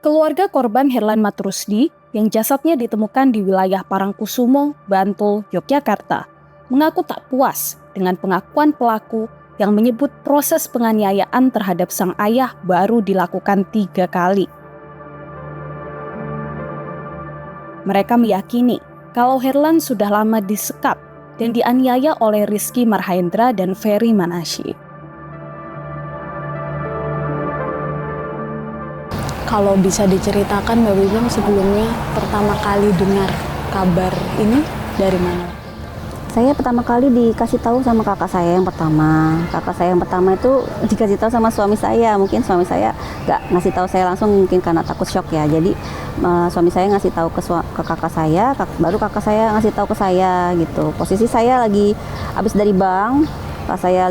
Keluarga korban Herlan Matrusdi yang jasadnya ditemukan di wilayah Parangkusumo, Bantul, Yogyakarta, mengaku tak puas dengan pengakuan pelaku yang menyebut proses penganiayaan terhadap sang ayah baru dilakukan 3 kali. Mereka meyakini kalau Herlan sudah lama disekap dan dianiaya oleh Rizky Marhaendra dan Ferry Manasyi. Kalau bisa diceritakan Mbak Wiwin sebelumnya pertama kali dengar kabar ini dari mana? Saya pertama kali dikasih tahu sama kakak saya yang pertama. Kakak saya yang pertama itu dikasih tahu sama suami saya. Mungkin suami saya nggak ngasih tahu saya langsung, mungkin karena takut shock ya. Jadi suami saya ngasih tahu ke kakak saya, baru kakak saya ngasih tahu ke saya gitu. Posisi saya lagi habis dari bank. Pas saya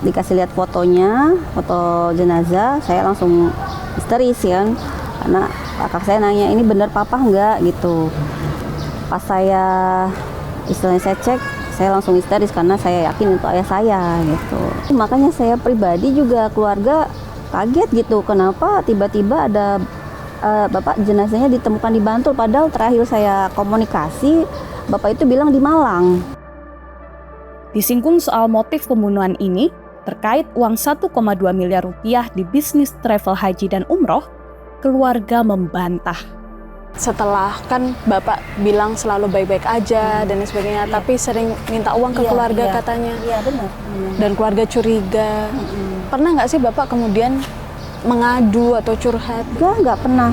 dikasih lihat fotonya, foto jenazah, saya langsung histeris kan. Karena kakak saya nanya, ini bener papa nggak gitu. Pas istilahnya saya cek, saya langsung histeris karena saya yakin itu ayah saya gitu. Makanya saya pribadi juga keluarga kaget gitu, kenapa tiba-tiba ada bapak jenazahnya ditemukan di Bantul, padahal terakhir saya komunikasi bapak itu bilang di Malang. Disinggung soal motif pembunuhan ini terkait uang 1,2 miliar rupiah di bisnis travel haji dan umroh, keluarga membantah. Setelah kan Bapak bilang selalu baik-baik aja dan lain sebagainya, tapi sering minta uang ke keluarga katanya. Iya benar. Dan keluarga curiga. Pernah nggak sih Bapak kemudian mengadu atau curhat? Nggak pernah.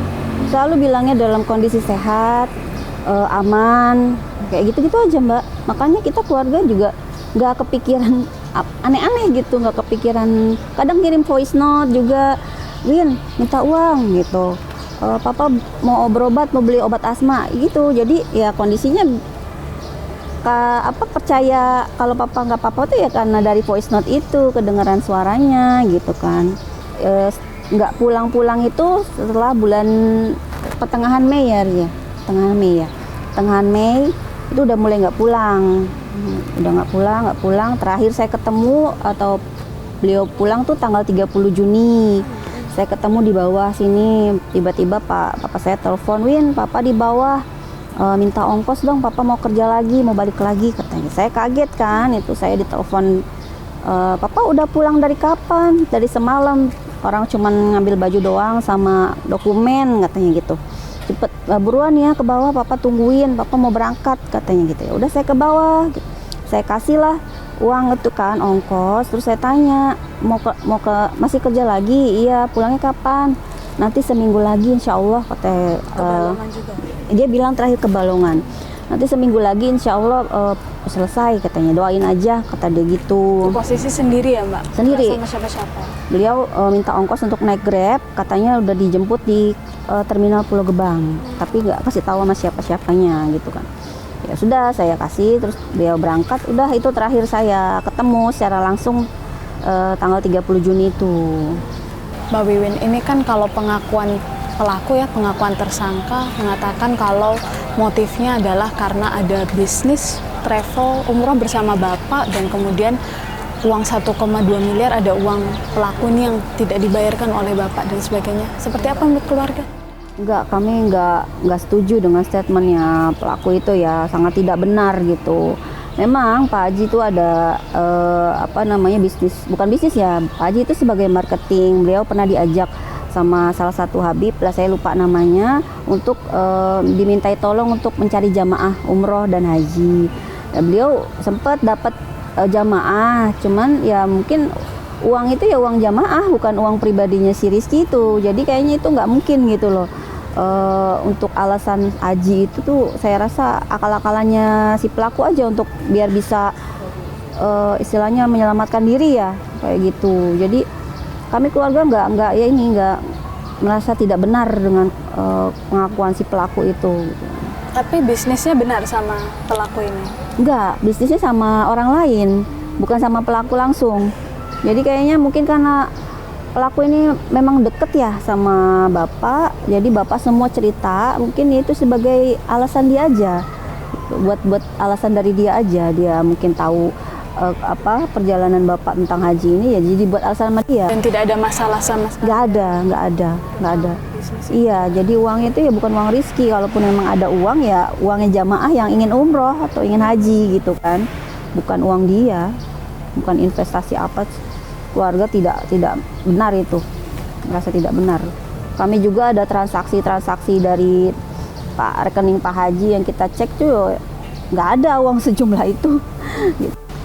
Selalu bilangnya dalam kondisi sehat, aman, kayak gitu-gitu aja Mbak. Makanya kita keluarga juga nggak kepikiran aneh-aneh gitu, nggak kepikiran. Kadang kirim voice note juga, Win minta uang gitu. Papa mau berobat, mau beli obat asma gitu. Jadi ya kondisinya percaya kalau papa nggak apa-apa tuh ya karena dari voice note itu kedengaran suaranya gitu kan. Nggak pulang-pulang itu setelah bulan pertengahan Mei ya, pertengahan Mei itu udah mulai nggak pulang. Udah nggak pulang. Terakhir saya ketemu atau beliau pulang tuh tanggal 30 Juni. Saya ketemu di bawah sini, tiba-tiba papa saya telepon, Win, papa di bawah, minta ongkos dong, papa mau kerja lagi, mau balik lagi katanya. Saya kaget kan, itu saya ditelepon, papa udah pulang dari kapan? Dari semalam, orang cuman ngambil baju doang sama dokumen katanya gitu. Cepet buruan ya ke bawah, papa tungguin, papa mau berangkat katanya gitu. Ya udah saya ke bawah, saya kasih lah uang itu kan ongkos. Terus saya tanya mau ke masih kerja lagi? Iya, pulangnya kapan? Nanti seminggu lagi insya Allah katanya. Dia bilang terakhir ke Balongan, nanti seminggu lagi insya Allah selesai katanya, doain aja kata dia gitu. Posisi sendiri ya Mbak? Sendiri. Sama siapa-siapa? Beliau minta ongkos untuk naik Grab, katanya udah dijemput di terminal Pulau Gebang, tapi nggak kasih tahu sama siapa-siapanya gitu kan. Ya sudah saya kasih, terus beliau berangkat, udah itu terakhir saya ketemu secara langsung tanggal 30 Juni itu. Mbak Wiwin, ini kan kalau pengakuan pelaku ya, pengakuan tersangka mengatakan kalau motifnya adalah karena ada bisnis travel umroh bersama Bapak dan kemudian uang 1,2 miliar ada uang pelaku ini yang tidak dibayarkan oleh Bapak dan sebagainya. Seperti apa menurut keluarga? Enggak, kami enggak setuju dengan statementnya pelaku itu ya, sangat tidak benar gitu. Memang Pak Haji itu ada bisnis, bukan bisnis ya, Pak Haji itu sebagai marketing. Beliau pernah diajak sama salah satu Habib, lah saya lupa namanya, untuk dimintai tolong untuk mencari jamaah umroh dan haji. Dan beliau sempat dapat jamaah, cuman ya mungkin uang itu ya uang jamaah, bukan uang pribadinya si Rizky itu. Jadi kayaknya itu nggak mungkin gitu loh. Untuk alasan haji itu tuh saya rasa akal-akalannya si pelaku aja untuk biar bisa istilahnya menyelamatkan diri ya, kayak gitu. Jadi kami keluarga nggak merasa tidak benar dengan pengakuan si pelaku itu. Tapi bisnisnya benar sama pelaku ini? Enggak, bisnisnya sama orang lain, bukan sama pelaku langsung. Jadi kayaknya mungkin karena pelaku ini memang deket ya sama Bapak, jadi Bapak semua cerita, mungkin itu sebagai alasan dia aja, buat alasan dari dia aja. Dia mungkin tahu perjalanan Bapak tentang haji ini ya jadi buat alasan sama dia. Dan tidak ada masalah sama sekali. Nggak ada. Iya, jadi uangnya itu ya bukan uang Rizky. Kalaupun memang ada uang ya uangnya jamaah yang ingin umroh atau ingin haji gitu kan, bukan uang dia, bukan investasi apa. Keluarga tidak benar itu, merasa tidak benar. Kami juga ada transaksi dari rekening Pak Haji yang kita cek tuh nggak ada uang sejumlah itu.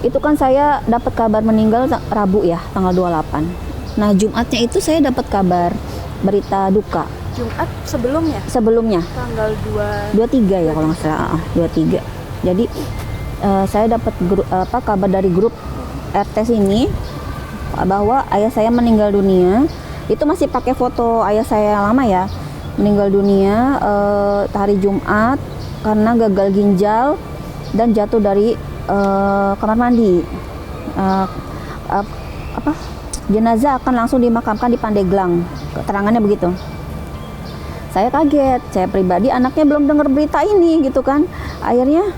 Itu kan saya dapat kabar meninggal Rabu ya, tanggal 28. Nah, Jumatnya itu saya dapat kabar berita duka. Jumat sebelumnya? Sebelumnya. Tanggal 23 ya kalau nggak salah, 23. Jadi saya dapat kabar dari grup RT sini bahwa ayah saya meninggal dunia. Itu masih pakai foto ayah saya yang lama ya. Meninggal dunia hari Jumat karena gagal ginjal dan jatuh dari kamar mandi. Jenazah akan langsung dimakamkan di Pandeglang. Keterangannya begitu. Saya kaget, saya pribadi anaknya belum dengar berita ini gitu kan. Akhirnya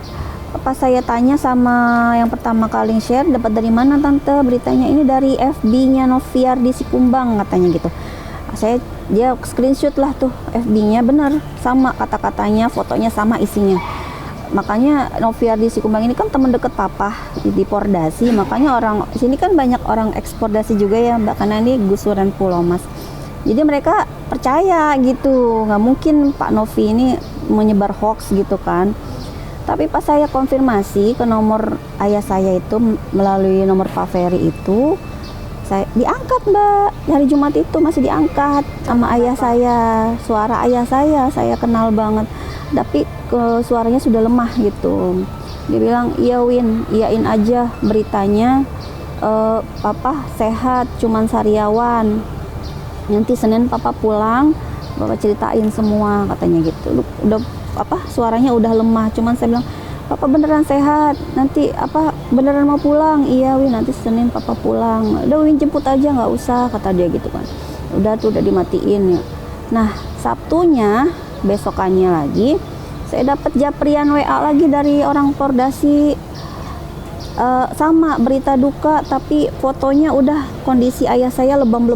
pas saya tanya sama yang pertama kali share, dapat dari mana tante beritanya? Ini dari FB-nya Noviar di Sikumbang katanya gitu. Dia screenshot lah tuh FB-nya, benar sama kata-katanya, fotonya sama isinya. Makanya Noviar di Sikumbang ini kan teman dekat papa di Pordasi, makanya orang sini kan banyak orang ekspordasi juga ya Mbak, karena ini gusuran Pulau Mas. Jadi mereka percaya gitu, nggak mungkin Pak Novi ini menyebar hoax gitu kan. Tapi pas saya konfirmasi ke nomor ayah saya itu melalui nomor Pak Ferry itu, saya diangkat Mbak, hari Jumat itu masih diangkat sama ayah saya, suara ayah saya kenal banget. Tapi suaranya sudah lemah gitu. Dia bilang, iya Win, iyain aja beritanya, papa sehat, cuman sariawan. Nanti Senin papa pulang, papa ceritain semua katanya gitu. Udah suaranya udah lemah, cuman saya bilang, papa beneran sehat, nanti beneran mau pulang? Iya Win, nanti Senin papa pulang. Udah Win jemput aja, nggak usah, kata dia gitu kan. Udah dimatiin ya. Nah Sabtunya besokannya lagi saya dapat japrian WA lagi dari orang Pordasi, sama berita duka, tapi fotonya udah kondisi ayah saya lebam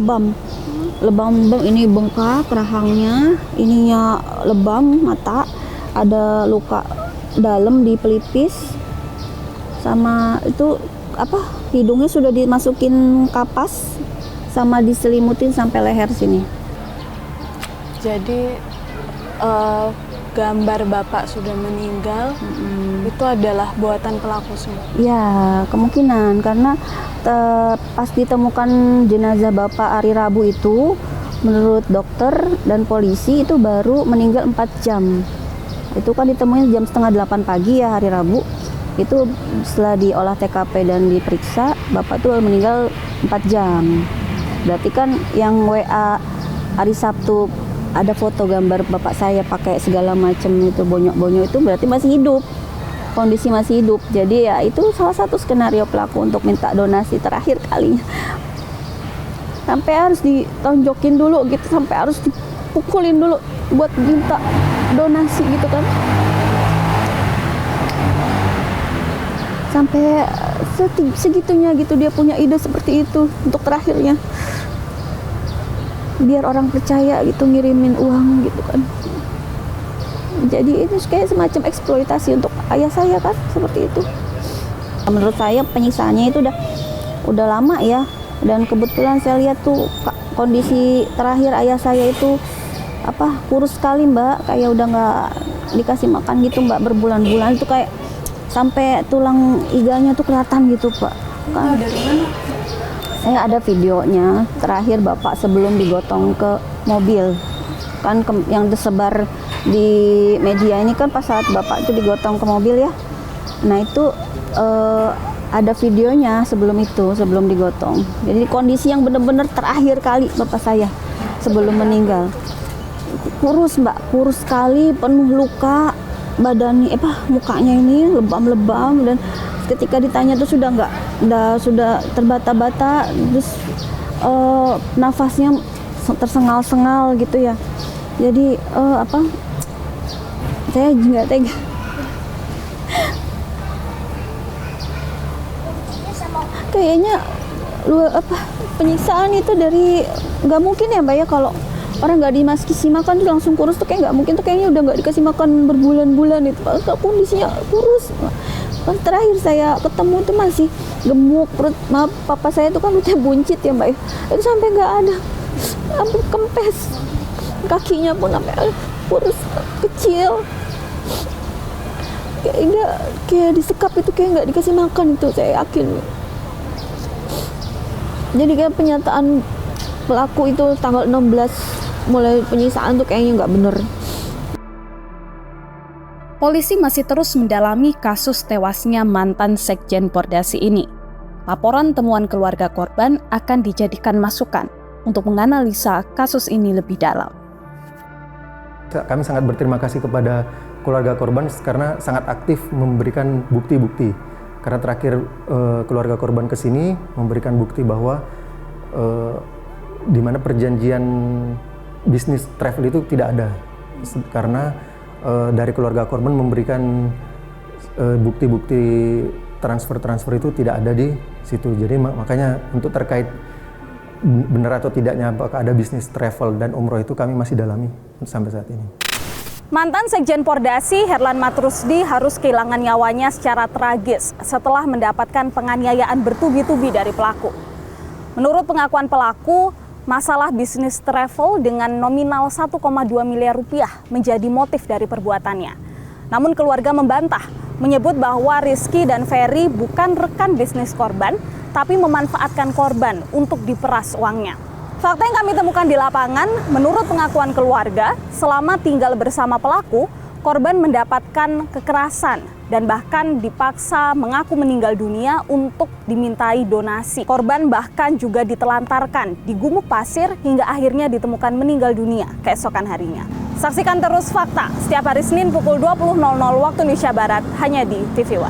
ini, bengkak rahangnya, ininya lebam, mata ada luka dalam di pelipis, sama itu hidungnya sudah dimasukin kapas sama diselimutin sampai leher sini. Jadi gambar bapak sudah meninggal itu adalah buatan pelaku semua? Ya, kemungkinan karena pas ditemukan jenazah bapak hari Rabu itu, menurut dokter dan polisi itu baru meninggal 4 jam. Itu kan ditemuin jam setengah 8 pagi ya hari Rabu. Itu setelah diolah TKP dan diperiksa, bapak tuh meninggal 4 jam. Berarti kan yang WA hari Sabtu ada foto gambar bapak saya pakai segala macam itu bonyok-bonyok, itu berarti masih hidup, kondisi masih hidup. Jadi ya itu salah satu skenario pelaku untuk minta donasi terakhir kalinya. Sampai harus ditonjokin dulu gitu, sampai harus dipukulin dulu buat minta donasi gitu kan. Sampai segitunya gitu dia punya ide seperti itu untuk terakhirnya. Biar orang percaya gitu, ngirimin uang gitu kan. Jadi itu kayak semacam eksploitasi untuk ayah saya kan, seperti itu. Menurut saya penyiksaannya itu udah lama ya, dan kebetulan saya lihat tuh kondisi terakhir ayah saya itu kurus sekali Mbak, kayak udah nggak dikasih makan gitu Mbak berbulan-bulan, itu kayak sampai tulang iganya tuh kelihatan gitu Pak. Kan dari mana? Saya ada videonya terakhir bapak sebelum digotong ke mobil kan, yang tersebar di media ini kan pas saat bapak itu digotong ke mobil ya. Nah itu ada videonya sebelum digotong. Jadi kondisi yang benar-benar terakhir kali bapak saya sebelum meninggal. Kurus Mbak, kurus sekali, penuh luka, badannya mukanya ini lebam-lebam, dan ketika ditanya tuh sudah terbata-bata, terus nafasnya tersengal-sengal gitu ya. Jadi saya nggak tega. kayaknya penyiksaan itu dari nggak mungkin ya Mbak ya, kalau orang nggak dikasih makan tuh langsung kurus tuh kayak nggak mungkin, tuh kayaknya udah nggak dikasih makan berbulan-bulan itu, kondisinya kurus. Pas terakhir saya ketemu tuh masih gemuk, perut papa saya tuh kan perutnya buncit ya Mbak ya, itu sampai nggak ada, sampai kempes, kakinya pun sampai kurus kecil, kayak disekap itu, kayak nggak dikasih makan itu, saya yakin. Jadi kayak penyataan pelaku itu tanggal 16 mulai penyiksaan tuh kayaknya nggak bener. Polisi masih terus mendalami kasus tewasnya mantan Sekjen Pordasi ini. Laporan temuan keluarga korban akan dijadikan masukan untuk menganalisa kasus ini lebih dalam. Kami sangat berterima kasih kepada keluarga korban karena sangat aktif memberikan bukti-bukti. Karena terakhir keluarga korban ke sini memberikan bukti bahwa di mana perjanjian bisnis travel itu tidak ada. Karena dari keluarga korban memberikan bukti-bukti transfer itu tidak ada di situ. Jadi makanya untuk terkait benar atau tidaknya apakah ada bisnis travel dan umroh itu kami masih dalami sampai saat ini. Mantan Sekjen Pordasi Herlan Matrusdi harus kehilangan nyawanya secara tragis setelah mendapatkan penganiayaan bertubi-tubi dari pelaku. Menurut pengakuan pelaku, masalah bisnis travel dengan nominal 1,2 miliar rupiah menjadi motif dari perbuatannya. Namun keluarga membantah, menyebut bahwa Rizky dan Ferry bukan rekan bisnis korban, tapi memanfaatkan korban untuk diperas uangnya. Fakta yang kami temukan di lapangan, menurut pengakuan keluarga, selama tinggal bersama pelaku, korban mendapatkan kekerasan dan bahkan dipaksa mengaku meninggal dunia untuk dimintai donasi. Korban bahkan juga ditelantarkan di gumuk pasir hingga akhirnya ditemukan meninggal dunia keesokan harinya. Saksikan terus Fakta setiap hari Senin pukul 20.00 waktu Indonesia Barat hanya di TV One.